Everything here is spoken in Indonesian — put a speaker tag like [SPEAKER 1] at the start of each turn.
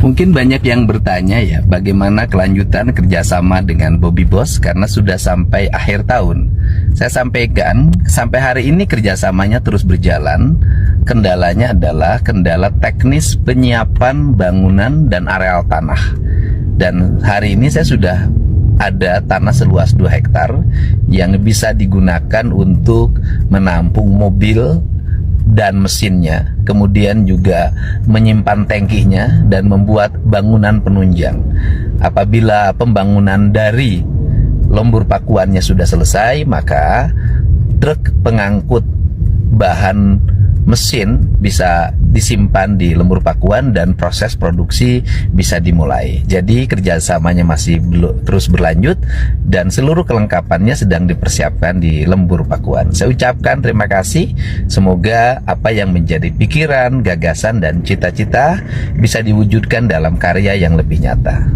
[SPEAKER 1] Mungkin banyak yang bertanya ya, bagaimana kelanjutan kerjasama dengan Bobby Boss karena sudah sampai akhir tahun. Saya sampaikan, sampai hari ini kerjasamanya terus berjalan. Kendalanya adalah kendala teknis penyiapan bangunan dan areal tanah. Dan hari ini saya sudah ada tanah seluas 2 hektar yang bisa digunakan untuk menampung mobil dan mesinnya, kemudian juga menyimpan tangkinya dan membuat bangunan penunjang. Apabila pembangunan dari lembur pakuannya sudah selesai, maka truk pengangkut bahan mesin bisa disimpan di lembur pakuan dan proses produksi bisa dimulai. Jadi kerjasamanya masih terus berlanjut dan seluruh kelengkapannya sedang dipersiapkan di lembur pakuan. Saya ucapkan terima kasih. Semoga apa yang menjadi pikiran, gagasan, dan cita-cita bisa diwujudkan dalam karya yang lebih nyata.